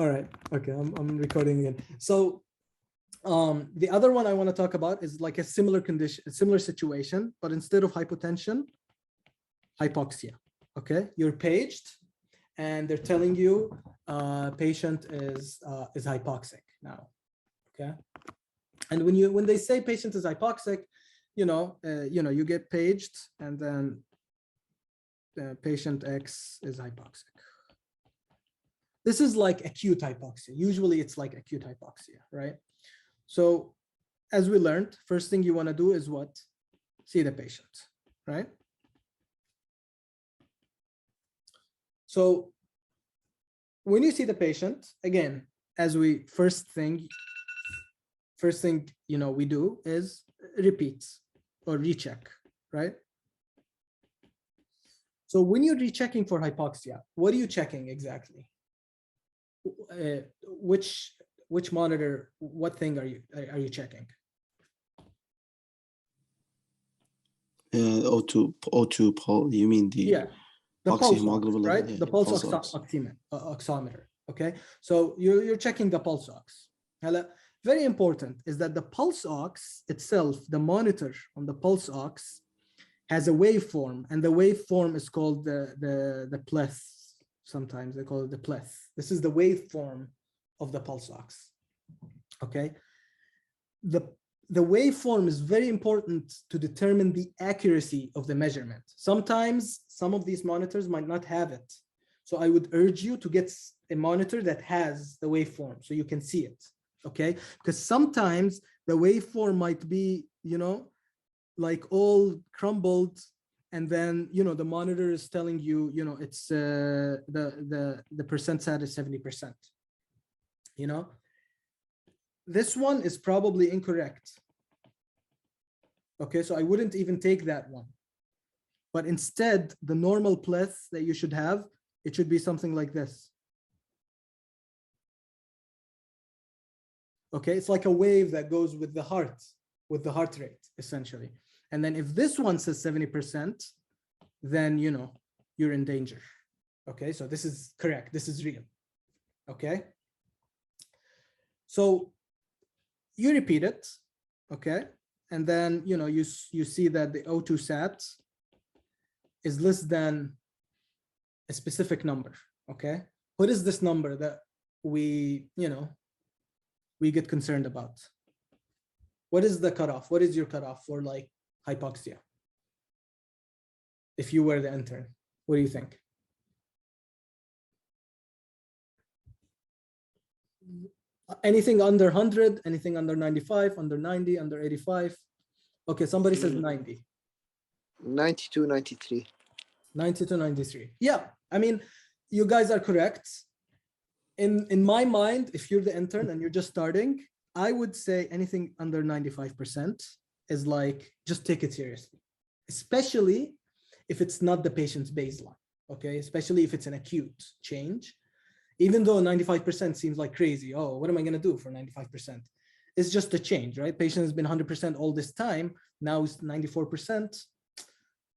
All right. Okay, I'm recording again. So the other one I want to talk about is like a similar condition, a similar situation, but instead of hypotension, hypoxia. Okay, you're paged and they're telling you patient is hypoxic now. Okay, and when they say patient is hypoxic, you get paged and then patient X is hypoxic. This is like acute hypoxia. Usually it's like acute hypoxia, right? So as we learned, first thing you want to do is what? See the patient, right? So when you see the patient, again, as we first thing we do is repeat or recheck, right? So when you're rechecking for hypoxia, what are you checking exactly? Which monitor, what thing are you checking? O2 pulse. You mean the the pulse hemoglobin ox, right? level? Yeah, The pulse oximeter. Okay, so you're checking the pulse ox. Very important is that the pulse ox itself, the monitor on the pulse ox, has a waveform, and the waveform is called the pleth. Sometimes they call it the pleth. This is the waveform of the pulse ox. Okay, the waveform is very important to determine the accuracy of the measurement. Sometimes some of these monitors might not have it, so I would urge you to get a monitor that has the waveform so you can see it. Okay, because sometimes the waveform might be, like all crumbled, and then the monitor is telling you, it's the percent sat is 70%. This one is probably incorrect. Okay, so I wouldn't even take that one. But instead, the normal pleth that you should have, it should be something like this. Okay, it's like a wave that goes with the heart rate, essentially. And then if this one says 70%, then you're in danger. Okay, so this is correct. This is real. Okay. So you repeat it, okay, and then you see that the O2 sat is less than a specific number. Okay, what is this number that we get concerned about? What is the cutoff? What is your cutoff for like hypoxia? If you were the intern, what do you think? Anything under 100, anything under 95, under 90, under 85. Okay, somebody says 90. 92, 93. 92, 93. Yeah, I mean, you guys are correct. In my mind, if you're the intern and you're just starting, I would say anything under 95% is like, just take it seriously, especially if it's not the patient's baseline, okay? Especially if it's an acute change. Even though 95% seems like crazy. Oh, what am I going to do for 95%? It's just a change, right? Patient has been 100% all this time. Now it's 94%.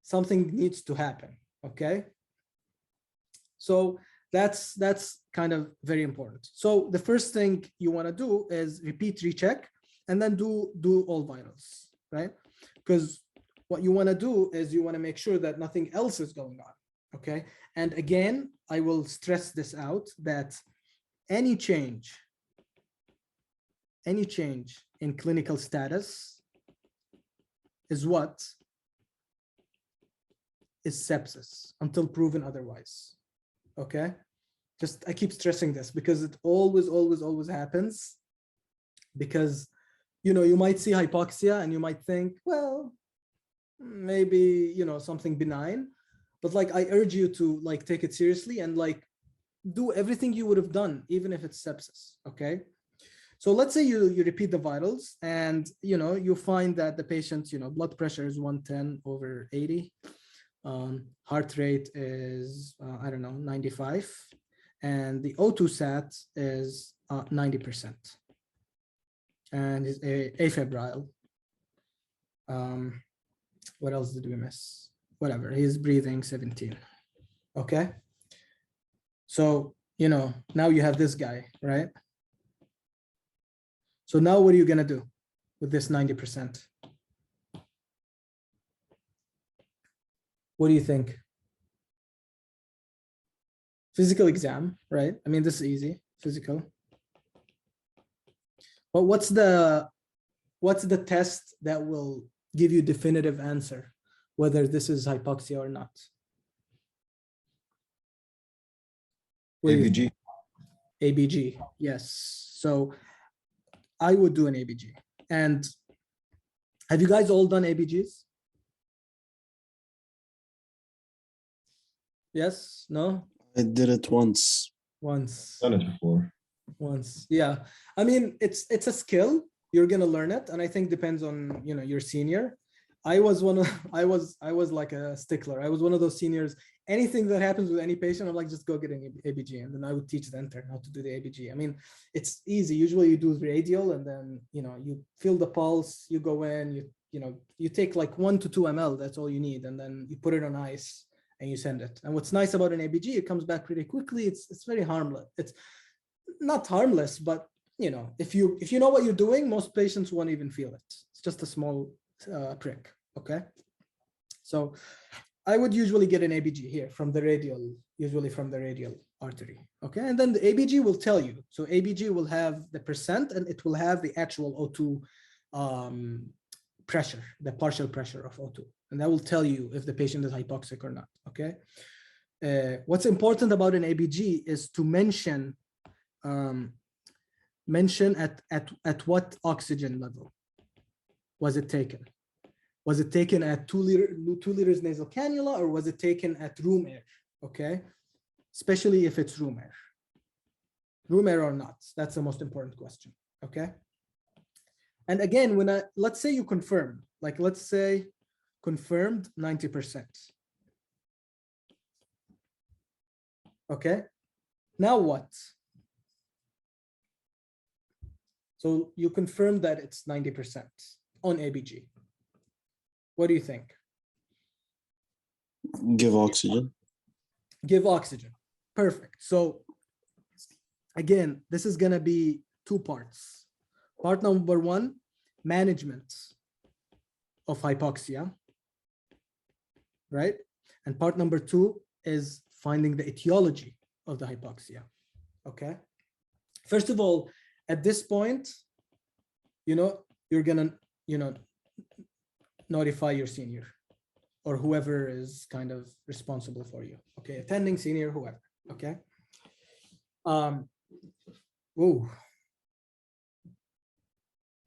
Something needs to happen, okay? So that's kind of very important. So the first thing you want to do is repeat recheck and then do all vitals, right? Because what you want to do is you want to make sure that nothing else is going on, okay? And again, I will stress this out, that any change in clinical status is what? Is sepsis until proven otherwise. Okay? Just I keep stressing this because it always happens, because you might see hypoxia and you might think, well, maybe something benign. But like, I urge you to like take it seriously and like do everything you would have done, even if it's sepsis. Okay. So let's say you repeat the vitals and you find that the patient's blood pressure is 110/80, heart rate is I don't know, 95, and the O2 sat is 90%, and is afebrile. What else did we miss? Whatever, he's breathing 17. Okay, so you know, now you have this guy, right? So now what are you gonna do with this 90%? What do you think? Physical exam, right? I mean, this is easy, physical. But what's the test that will give you definitive answer whether this is hypoxia or not? ABG. ABG, yes. So I would do an ABG. And have you guys all done ABGs? Yes? No? I did it once. Once. Done it before. Once, yeah. I mean, it's a skill. You're gonna learn it, and I think depends on, you know, your senior. I was I was like a stickler. I was one of those seniors. Anything that happens with any patient, I'm like, just go get an ABG, and then I would teach the intern how to do the ABG. I mean, it's easy. Usually, you do radial, and then, you know, you feel the pulse. You go in. You know, you take like 1 to 2 ml. That's all you need, and then you put it on ice and you send it. And what's nice about an ABG, it comes back pretty quickly. It's very harmless. It's not harmless, but, you know, if you know what you're doing, most patients won't even feel it. It's just a small prick. Okay, so I would usually get an ABG here from the radial, usually from the radial artery. Okay, and then the ABG will tell you. So ABG will have the percent, and it will have the actual O2 pressure, the partial pressure of O2, and that will tell you if the patient is hypoxic or not. Okay, what's important about an ABG is to mention at what oxygen level was it taken. Was it taken at 2 liters nasal cannula, or was it taken at room air? Okay, especially if it's room air. Room air or not, that's the most important question. Okay, and again, let's say you confirmed, like let's say confirmed 90%. Okay, now what? So you confirm that it's 90% on ABG. What do you think? Give oxygen. Give oxygen. Perfect. So again, this is going to be 2 parts. Part number 1, management of hypoxia, right? And part number 2 is finding the etiology of the hypoxia. Okay. First of all, at this point, you know, you're going to, you know, notify your senior or whoever is kind of responsible for you. Okay, attending, senior, whoever. Okay. Whoa.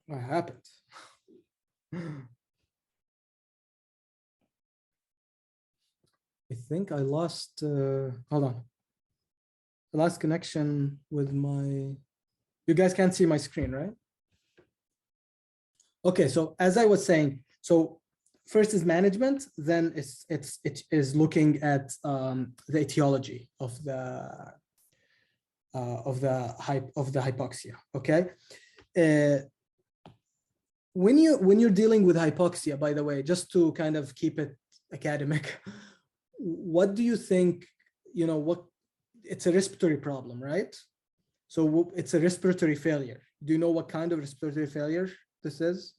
What happened? I think I lost, hold on. I lost connection with my, you guys can't see my screen, right? Okay, so as I was saying, so first is management, then it is looking at the etiology of the hypoxia. Okay, when you're dealing with hypoxia, by the way, just to kind of keep it academic, what do you think? You know what? It's a respiratory problem, right? So it's a respiratory failure. Do you know what kind of respiratory failure this is?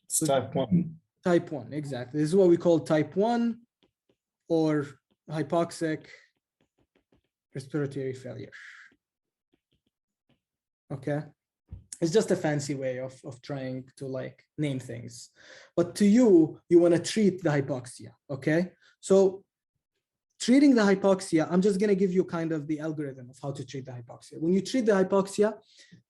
It's type 1. Type 1, exactly. This is what we call type 1 or hypoxic respiratory failure. Okay. It's just a fancy way of trying to like name things. But to you want to treat the hypoxia. Okay. So treating the hypoxia, I'm just going to give you kind of the algorithm of how to treat the hypoxia. When you treat the hypoxia,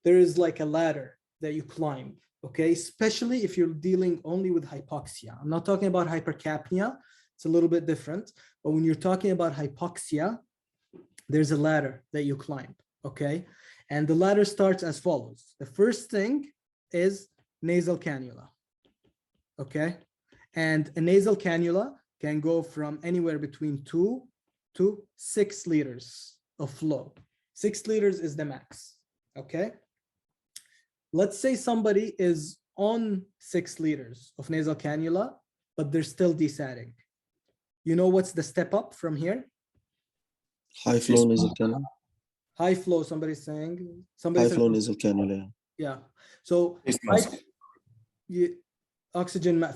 there is like a ladder that you climb. Okay, especially if you're dealing only with hypoxia. I'm not talking about hypercapnia. It's a little bit different. But when you're talking about hypoxia, there's a ladder that you climb. Okay, and the ladder starts as follows. The first thing is nasal cannula. Okay, and a nasal cannula can go from anywhere between 2 to 6 liters of flow. 6 liters is the max. Okay. Let's say somebody is on 6 liters of nasal cannula, but they're still desatting. You know what's the step up from here? High flow nasal cannula. High flow, somebody's saying. Somebody High said, flow nasal cannula. yeah. So Face mask.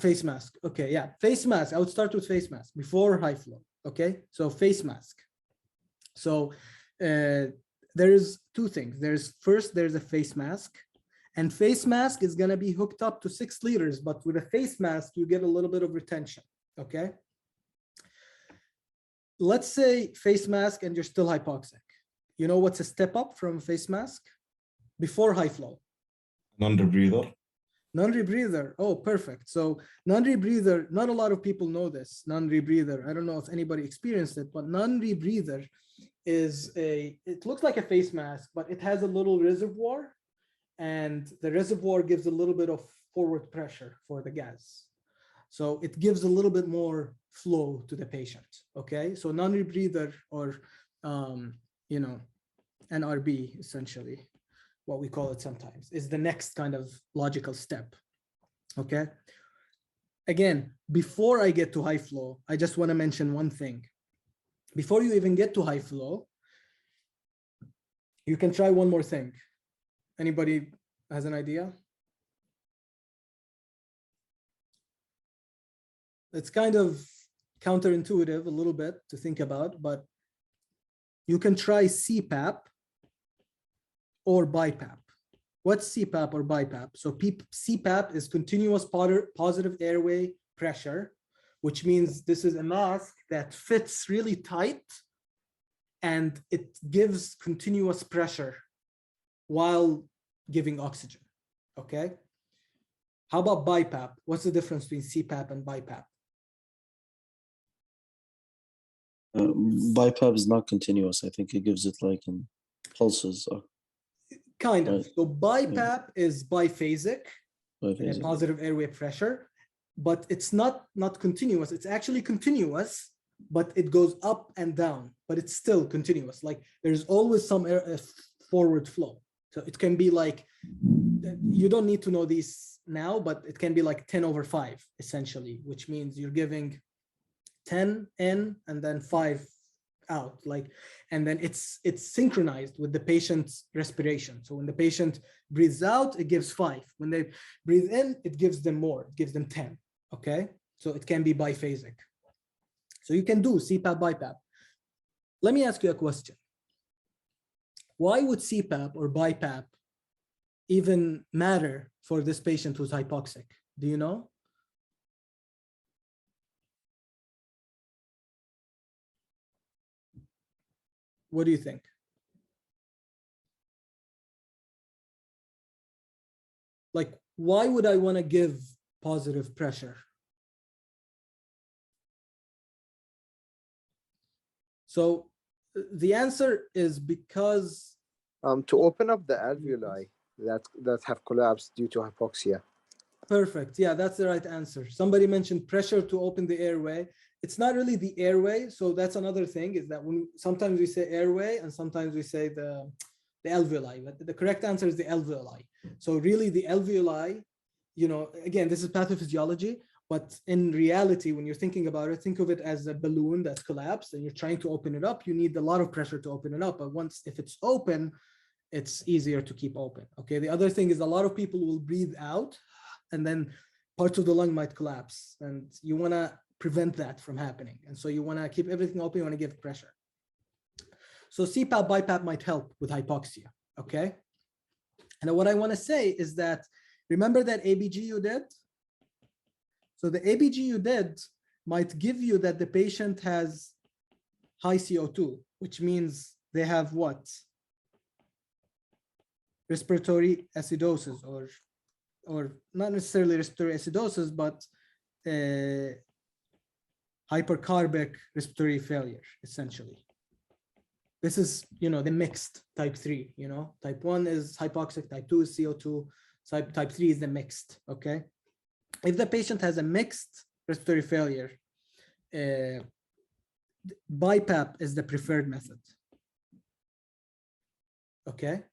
face mask. Okay, yeah, face mask. I would start with face mask before high flow. Okay, so face mask. So there's two things. There's a face mask, and face mask is gonna be hooked up to 6 liters, but with a face mask, you get a little bit of retention. Okay. Let's say face mask and you're still hypoxic. You know what's a step up from face mask? Before high flow. Non-rebreather. Non-rebreather. Oh, perfect. So non-rebreather, not a lot of people know this. Non-rebreather. I don't know if anybody experienced it, but non-rebreather is it looks like a face mask, but it has a little reservoir, and the reservoir gives a little bit of forward pressure for the gas. So it gives a little bit more flow to the patient. Okay. So non-rebreather, or, NRB, essentially, what we call it sometimes, is the next kind of logical step. Okay. Again, before I get to high flow, I just want to mention one thing. Before you even get to high flow, you can try one more thing. Anybody has an idea? It's kind of counterintuitive a little bit to think about, but you can try Cpap or Bipap. What's Cpap or Bipap? So Cpap is continuous positive airway pressure, which means this is a mask that fits really tight and it gives continuous pressure while giving oxygen. Okay. How about Bipap? What's the difference between Cpap and Bipap? Bipap is not continuous. I think it gives it like in pulses. Kind of. Right. So Bipap is biphasic, Biphasic. positive airway pressure, but it's not continuous. It's actually continuous, but it goes up and down, but it's still continuous. Like there's always some forward flow. So it can be like, you don't need to know these now, but it can be like 10/5 essentially, which means you're giving 10 in and then 5 out, like, and then it's synchronized with the patient's respiration. So when the patient breathes out, it gives 5. When they breathe in, it gives them more, it gives them 10. Okay, so it can be biphasic. So you can do Cpap, Bipap. Let me ask you a question. Why would Cpap or Bipap even matter for this patient who's hypoxic? Do you know? What do you think? Like, why would I want to give positive pressure? So the answer is because to open up the alveoli that have collapsed due to hypoxia. perfect. Yeah, that's the right answer. Somebody mentioned pressure to open the airway. It's not really the airway. So that's another thing, is that when sometimes we say airway and sometimes we say the alveoli, but the correct answer is the alveoli. So really the alveoli, again, this is pathophysiology, but in reality, when you're thinking about it, think of it as a balloon that's collapsed and you're trying to open it up. You need a lot of pressure to open it up. But if it's open, it's easier to keep open. Okay. The other thing is a lot of people will breathe out and then parts of the lung might collapse, and you want to prevent that from happening. And so you want to keep everything open. You want to give pressure. So Cpap, Bipap might help with hypoxia. Okay. And what I want to say is that, remember that ABG you did? So the ABG you did might give you that the patient has high CO2, which means they have what? Respiratory acidosis, or not necessarily respiratory acidosis, but hypercarbic respiratory failure, essentially. This is, the mixed type 3, type 1 is hypoxic, type 2 is CO2, type 3 is the mixed, okay? If the patient has a mixed respiratory failure, Bipap is the preferred method, okay?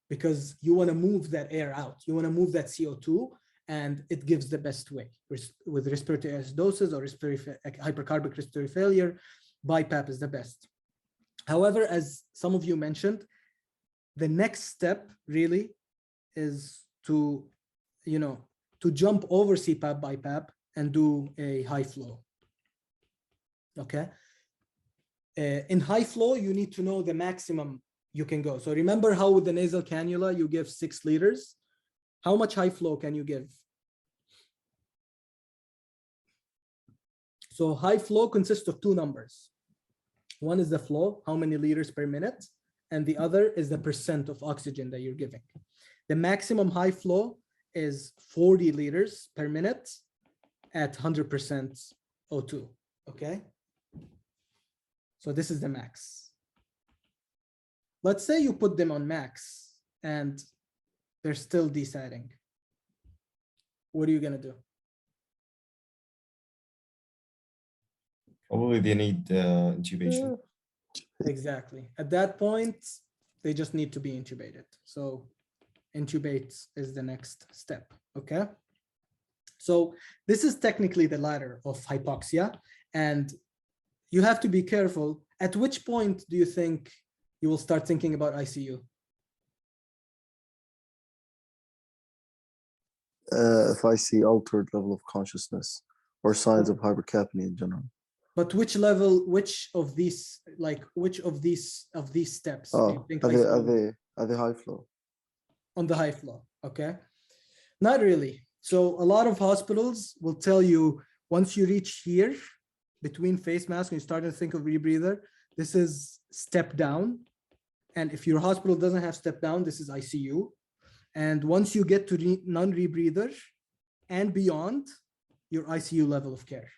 Because you want to move that air out, you want to move that CO2, and it gives the best way. With respiratory acidosis or hypercarbic respiratory failure, Bipap is the best. However, as some of you mentioned, the next step really is to, to jump over Cpap Bipap and do a high flow. Okay. In high flow, you need to know the maximum you can go. So remember how with the nasal cannula, you give 6 liters. How much high flow can you give? So high flow consists of 2 numbers. One is the flow, how many liters per minute, and the other is the percent of oxygen that you're giving. The maximum high flow is 40 liters per minute at 100% O2, okay? So this is the max. Let's say you put them on max and they're still desating. What are you gonna do? Probably they need intubation. Exactly. At that point, they just need to be intubated. So intubate is the next step, okay? So this is technically the ladder of hypoxia, and you have to be careful. At which point do you think you will start thinking about ICU? If I see altered level of consciousness or signs of hypercapnia in general. But which level, which of these steps do you think Are they high flow? on the high flow? Okay, not really. So a lot of hospitals will tell you once you reach here between face mask and you start to think of rebreather, this is step down. And if your hospital doesn't have step down, this is ICU. And once you get to non-rebreather and beyond, your ICU level of care.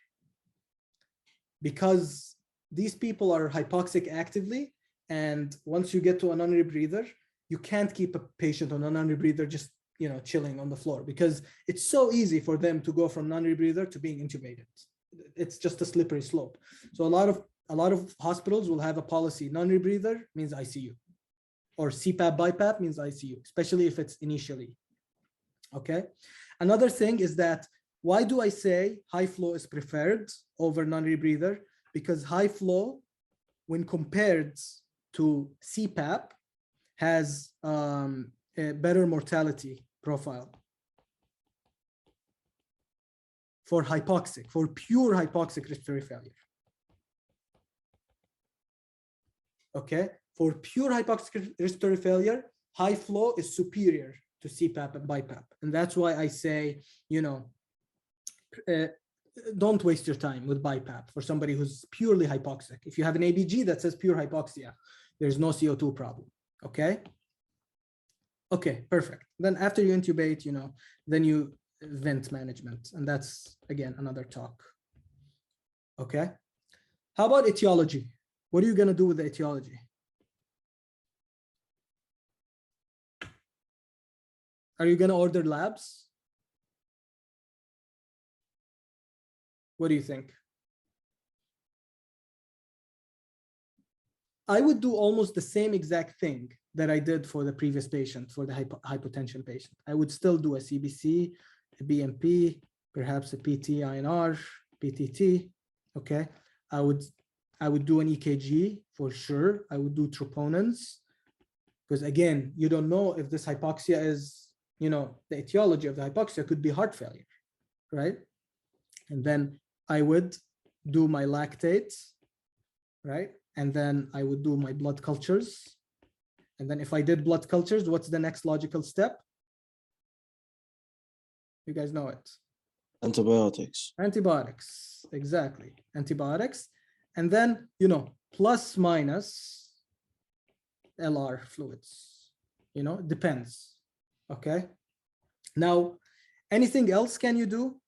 Because these people are hypoxic actively, and once you get to a non-rebreather, you can't keep a patient on a non-rebreather just chilling on the floor, because it's so easy for them to go from non-rebreather to being intubated. It's just a slippery slope. So a lot of hospitals will have a policy: non-rebreather means ICU, or Cpap Bipap means ICU, especially if it's initially. Okay. Another thing is that, why do I say high flow is preferred over non-rebreather? Because high flow, when compared to Cpap, has a better mortality profile for hypoxic, for pure hypoxic respiratory failure. Okay, for pure hypoxic respiratory failure, high flow is superior to Cpap and Bipap, and that's why I say, don't waste your time with Bipap for somebody who's purely hypoxic. If you have an ABG that says pure hypoxia, there's no CO2 problem. Okay. Okay, perfect. Then after you intubate, then you vent management, and that's again another talk. Okay. How about etiology? What are you gonna do with the etiology? Are you gonna order labs? What do you think? I would do almost the same exact thing that I did for the previous patient, for the hypotension patient. I would still do a CBC, a BMP, perhaps a PT INR, PTT. Okay, I would do an EKG for sure. I would do troponins, because again, you don't know if this hypoxia is, the etiology of the hypoxia could be heart failure, right? And then I would do my lactates, right? And then I would do my blood cultures. And then if I did blood cultures, what's the next logical step? You guys know it. Antibiotics. Antibiotics, exactly. Antibiotics. And then, plus minus LR fluids, depends. Okay. Now, anything else can you do?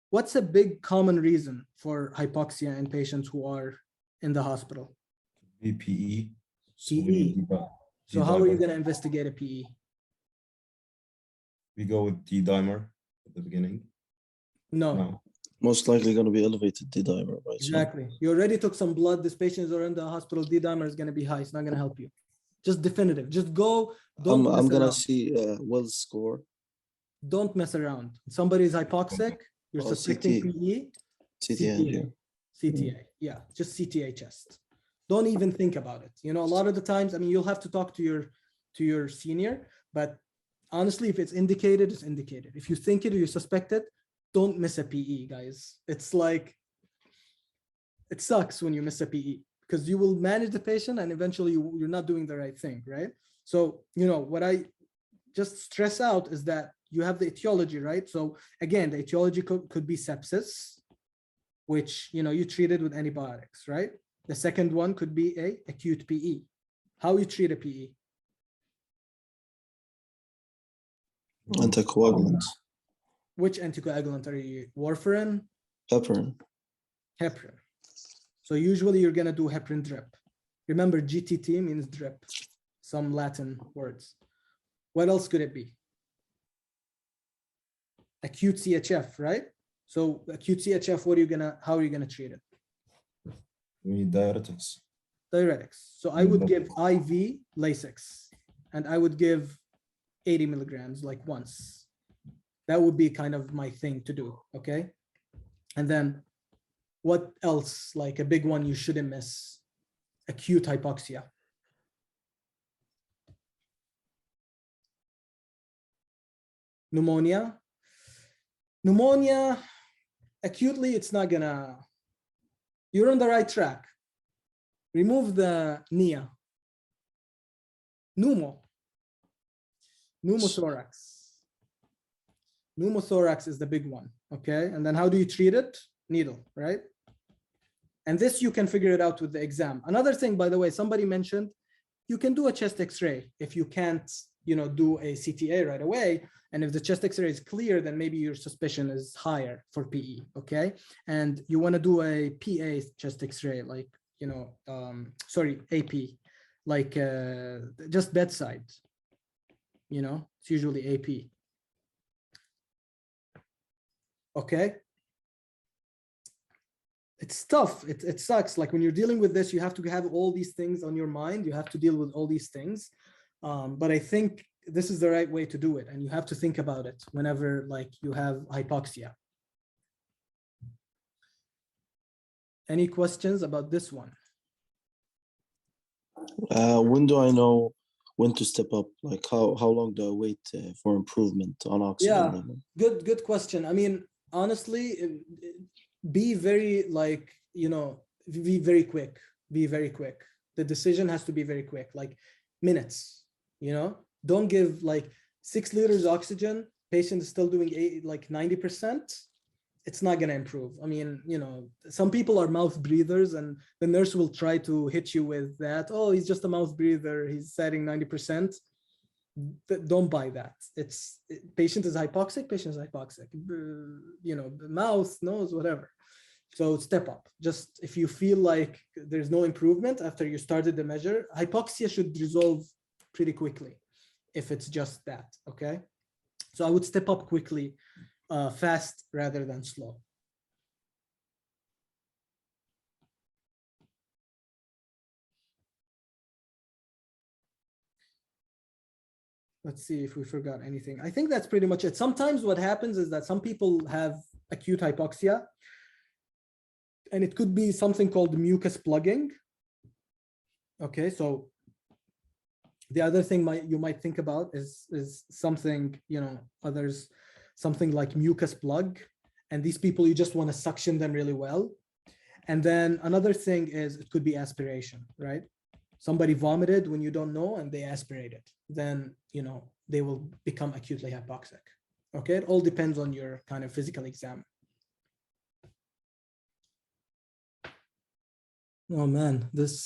What's a big common reason for hypoxia in patients who are in the hospital? PE. PE. So how are you going to investigate a PE? We go with D-dimer at the beginning. No. Most likely going to be elevated D-dimer, right? Exactly. You already took some blood. This patient is already in the hospital. D-dimer is going to be high. It's not going to help you. Just definitive. Just go. Don't I'm going to around. see Wells score. Don't mess around. Somebody is hypoxic. You're suspecting PE. CTA. CTA. Yeah, just CTA chest. Don't even think about it. You know, a lot of the times, I mean, you'll have to talk to your senior, but honestly, if it's indicated, it's indicated. If you think it or you suspect it, don't miss a PE, guys. It's like, it sucks when you miss a PE because you will manage the patient and eventually you're not doing the right thing, right? So, you know, what I just stress out is that you have the etiology, right? So again, the etiology could be sepsis, which, you know, you treated with antibiotics, right? The second one could be a acute PE. How you treat a PE? Anticoagulants. Which anticoagulant are you? Warfarin? Heparin. Heparin. So usually you're gonna do heparin drip. Remember, GTT means drip, some Latin words. What else could it be? Acute CHF, right? So acute CHF, how are you gonna treat it? We need diuretics. Diuretics. So I would give IV Lasix, and I would give 80 milligrams like once. That would be kind of my thing to do, okay? And then what else, like a big one you shouldn't miss? Acute hypoxia. Pneumonia. Pneumonia, acutely, it's not gonna, you're on the right track. Remove the NIA. Pneumothorax. Pneumothorax is the big one, okay? And then how do you treat it? Needle, right? And this you can figure it out with the exam. Another thing, by the way, somebody mentioned, you can do a chest X-ray if you can't, you know, do a CTA right away. And if the chest X-ray is clear, then maybe your suspicion is higher for PE, okay? And you want to do a PA chest X-ray, like, you know, AP, like just bedside, you know, it's usually AP. Okay. It's tough. It sucks. Like when you're dealing with this, you have to have all these things on your mind. You have to deal with all these things. But I think this is the right way to do it. And you have to think about it whenever like you have hypoxia. Any questions about this one? When do I know when to step up? Like how long do I wait for improvement on oxygen level? Good question. I mean, honestly, be very like, you know, be very quick. The decision has to be very quick, like minutes, you know, don't give like 6 liters oxygen, patient is still doing 90%. It's not going to improve. I mean, you know, some people are mouth breathers and the nurse will try to hit you with that. Oh, he's just a mouth breather. He's setting 90%. Don't buy that. Patient is hypoxic, you know, mouth, nose, whatever. So step up. Just if you feel like there's no improvement after you started the measure, hypoxia should resolve pretty quickly if it's just that, okay? So I would step up quickly, fast rather than slow. Let's see if we forgot anything. I think that's pretty much it. Sometimes what happens is that some people have acute hypoxia, and it could be something called mucus plugging. Okay, so the other thing you might think about is something, you know, something like mucus plug. And these people, you just want to suction them really well. And then another thing is it could be aspiration, right? Somebody vomited when you don't know and they aspirated. Then, you know, they will become acutely hypoxic. Okay, it all depends on your kind of physical exam. Oh man, this